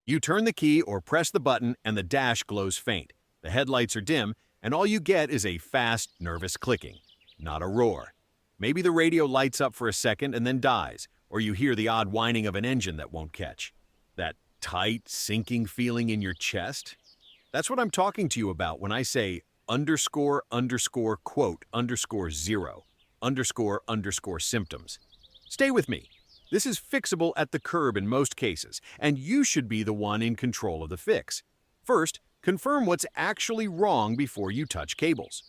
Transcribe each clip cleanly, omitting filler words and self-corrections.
You turn the key or press the button and the dash glows faint. The headlights are dim, and all you get is a fast, nervous clicking, not a roar. Maybe the radio lights up for a second and then dies, or you hear the odd whining of an engine that won't catch. That tight, sinking feeling in your chest? That's what I'm talking to you about when I say underscore, underscore, quote, underscore zero, underscore, underscore symptoms. Stay with me. This is fixable at the curb in most cases, and you should be the one in control of the fix. First, confirm what's actually wrong before you touch cables.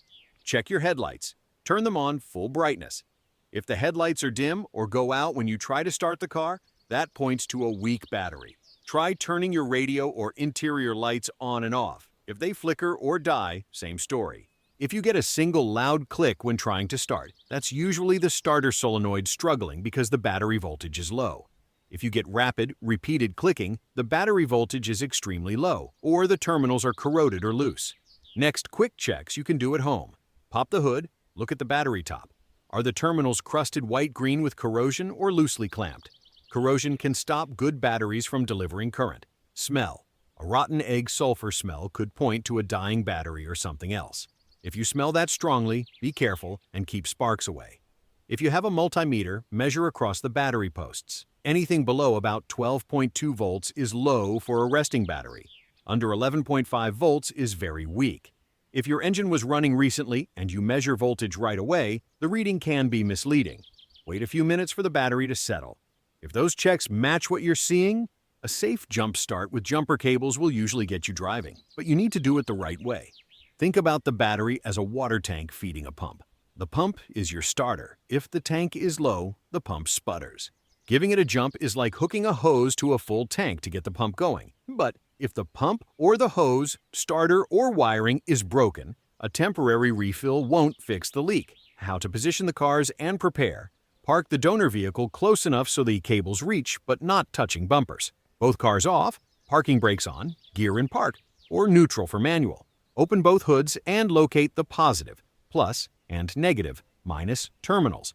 Check your headlights. Turn them on full brightness. If the headlights are dim or go out when you try to start the car, that points to a weak battery. Try turning your radio or interior lights on and off. If they flicker or die, same story. If you get a single loud click when trying to start, that's usually the starter solenoid struggling because the battery voltage is low. If you get rapid, repeated clicking, the battery voltage is extremely low, or the terminals are corroded or loose. Next, quick checks you can do at home. Pop the hood, look at the battery top. Are the terminals crusted white-green with corrosion or loosely clamped? Corrosion can stop good batteries from delivering current. Smell. A rotten egg sulfur smell could point to a dying battery or something else. If you smell that strongly, be careful and keep sparks away. If you have a multimeter, measure across the battery posts. Anything below about 12.2 volts is low for a resting battery. Under 11.5 volts is very weak. If your engine was running recently and you measure voltage right away, the reading can be misleading. Wait a few minutes for the battery to settle. If those checks match what you're seeing, a safe jump start with jumper cables will usually get you driving, but you need to do it the right way. Think about the battery as a water tank feeding a pump. The pump is your starter. If the tank is low, the pump sputters. Giving it a jump is like hooking a hose to a full tank to get the pump going. But if the pump or the hose, starter, or wiring is broken, a temporary refill won't fix the leak. How to position the cars and prepare. Park the donor vehicle close enough so the cables reach, but not touching bumpers. Both cars off, parking brakes on, gear in park, or neutral for manual. Open both hoods and locate the positive, plus, and negative, minus terminals.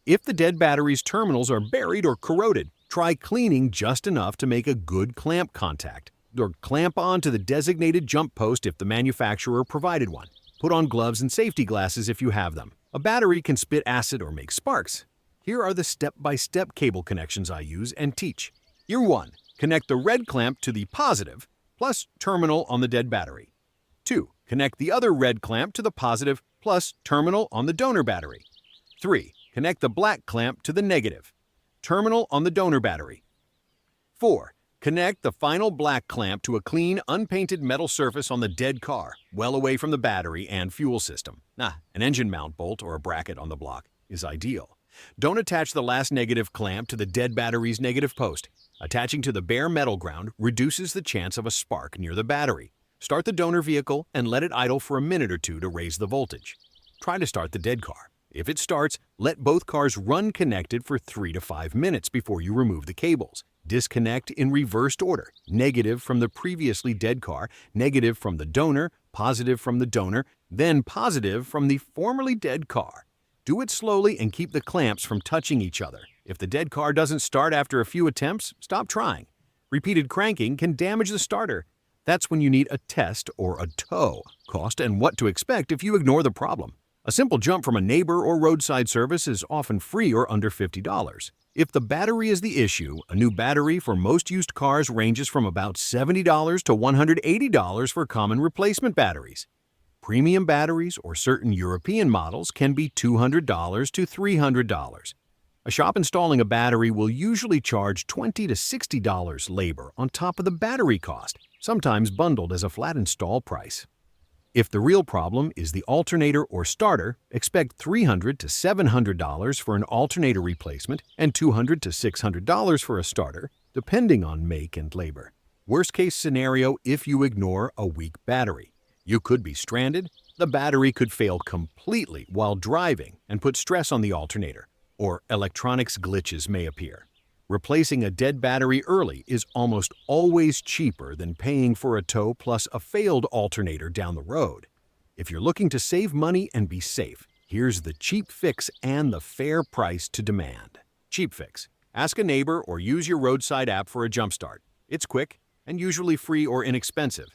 If the dead battery's terminals are buried or corroded, try cleaning just enough to make a good clamp contact, or clamp onto the designated jump post if the manufacturer provided one. Put on gloves and safety glasses if you have them. A battery can spit acid or make sparks. Here are the step-by-step cable connections I use and teach. Year 1. Connect the red clamp to the positive, plus terminal on the dead battery. 2. Connect the other red clamp to the positive, plus terminal on the donor battery. 3. Connect the black clamp to the negative, terminal on the donor battery. 4. Connect the final black clamp to a clean, unpainted metal surface on the dead car, well away from the battery and fuel system. An engine mount bolt or a bracket on the block is ideal. Don't attach the last negative clamp to the dead battery's negative post. Attaching to the bare metal ground reduces the chance of a spark near the battery. Start the donor vehicle and let it idle for a minute or two to raise the voltage. Try to start the dead car. If it starts, let both cars run connected for 3 to 5 minutes before you remove the cables. Disconnect in reversed order. Negative from the previously dead car, negative from the donor, positive from the donor, then positive from the formerly dead car. Do it slowly and keep the clamps from touching each other. If the dead car doesn't start after a few attempts, stop trying. Repeated cranking can damage the starter. That's when you need a test or a tow. Cost and what to expect if you ignore the problem. A simple jump from a neighbor or roadside service is often free or under $50. If the battery is the issue, a new battery for most used cars ranges from about $70 to $180 for common replacement batteries. Premium batteries or certain European models can be $200 to $300. A shop installing a battery will usually charge $20 to $60 labor on top of the battery cost, sometimes bundled as a flat install price. If the real problem is the alternator or starter, expect $300 to $700 for an alternator replacement and $200 to $600 for a starter, depending on make and labor. Worst case scenario if you ignore a weak battery. You could be stranded, the battery could fail completely while driving and put stress on the alternator, or electronics glitches may appear. Replacing a dead battery early is almost always cheaper than paying for a tow plus a failed alternator down the road. If you're looking to save money and be safe, here's the cheap fix and the fair price to demand. Cheap fix. Ask a neighbor or use your roadside app for a Jumpstart. It's quick, and usually free or inexpensive.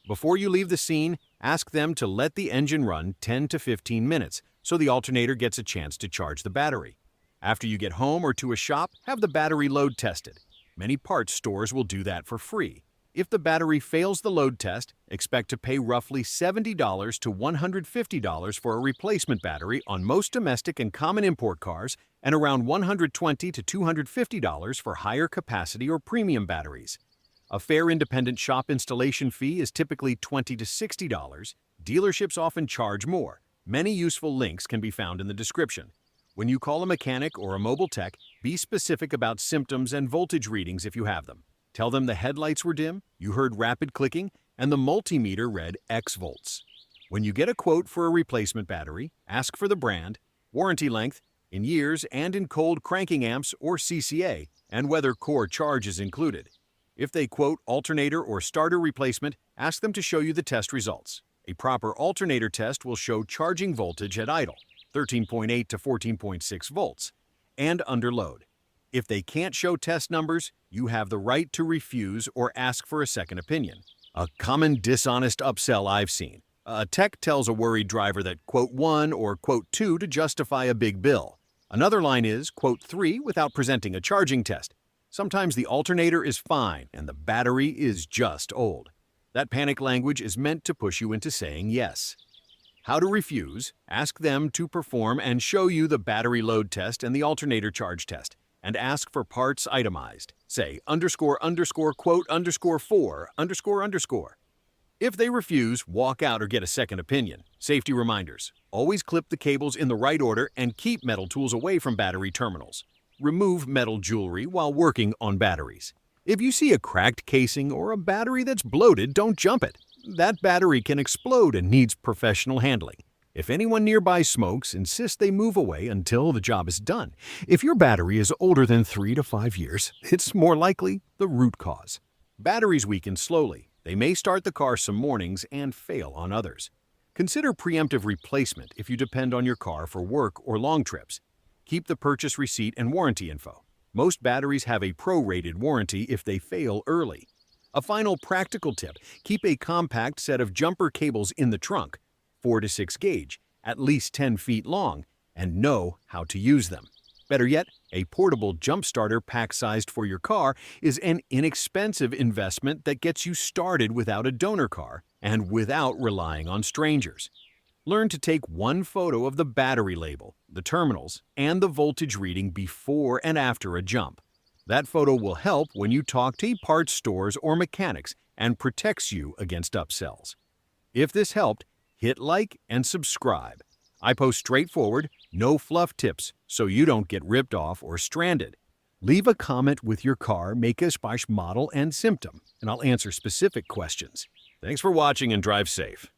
Before you leave the scene, ask them to let the engine run 10 to 15 minutes so the alternator gets a chance to charge the battery. After you get home or to a shop, have the battery load tested. Many parts stores will do that for free. If the battery fails the load test, expect to pay roughly $70 to $150 for a replacement battery on most domestic and common import cars, and around $120 to $250 for higher capacity or premium batteries. A fair independent shop installation fee is typically $20 to $60. Dealerships often charge more. Many useful links can be found in the description. When you call a mechanic or a mobile tech, be specific about symptoms and voltage readings if you have them. Tell them the headlights were dim, you heard rapid clicking, and the multimeter read X volts. When you get a quote for a replacement battery, ask for the brand, warranty length, in years and in cold cranking amps or CCA, and whether core charge is included. If they quote alternator or starter replacement, ask them to show you the test results. A proper alternator test will show charging voltage at idle, 13.8 to 14.6 volts, and under load. If they can't show test numbers, you have the right to refuse or ask for a second opinion. A common dishonest upsell I've seen. A tech tells a worried driver that quote 1 or quote 2 to justify a big bill. Another line is quote 3 without presenting a charging test. Sometimes the alternator is fine and the battery is just old. That panic language is meant to push you into saying yes. How to refuse: ask them to perform and show you the battery load test and the alternator charge test, and ask for parts itemized. Say __quote_4__. If they refuse, walk out or get a second opinion. Safety reminders: always clip the cables in the right order and keep metal tools away from battery terminals. Remove metal jewelry while working on batteries. If you see a cracked casing or a battery that's bloated, don't jump it. That battery can explode and needs professional handling. If anyone nearby smokes, insist they move away until the job is done. If your battery is older than 3 to 5 years, it's more likely the root cause. Batteries weaken slowly. They may start the car some mornings and fail on others. Consider preemptive replacement if you depend on your car for work or long trips. Keep the purchase receipt and warranty info. Most batteries have a pro-rated warranty if they fail early. A final practical tip: keep a compact set of jumper cables in the trunk, 4 to 6 gauge, at least 10 feet long, and know how to use them. Better yet, a portable jump starter pack-sized for your car is an inexpensive investment that gets you started without a donor car and without relying on strangers. Learn to take one photo of the battery label, the terminals, and the voltage reading before and after a jump. That photo will help when you talk to parts stores or mechanics and protects you against upsells. If this helped, hit like and subscribe. I post straightforward, no fluff tips so you don't get ripped off or stranded. Leave a comment with your car, make a model and symptom, and I'll answer specific questions. Thanks for watching and drive safe.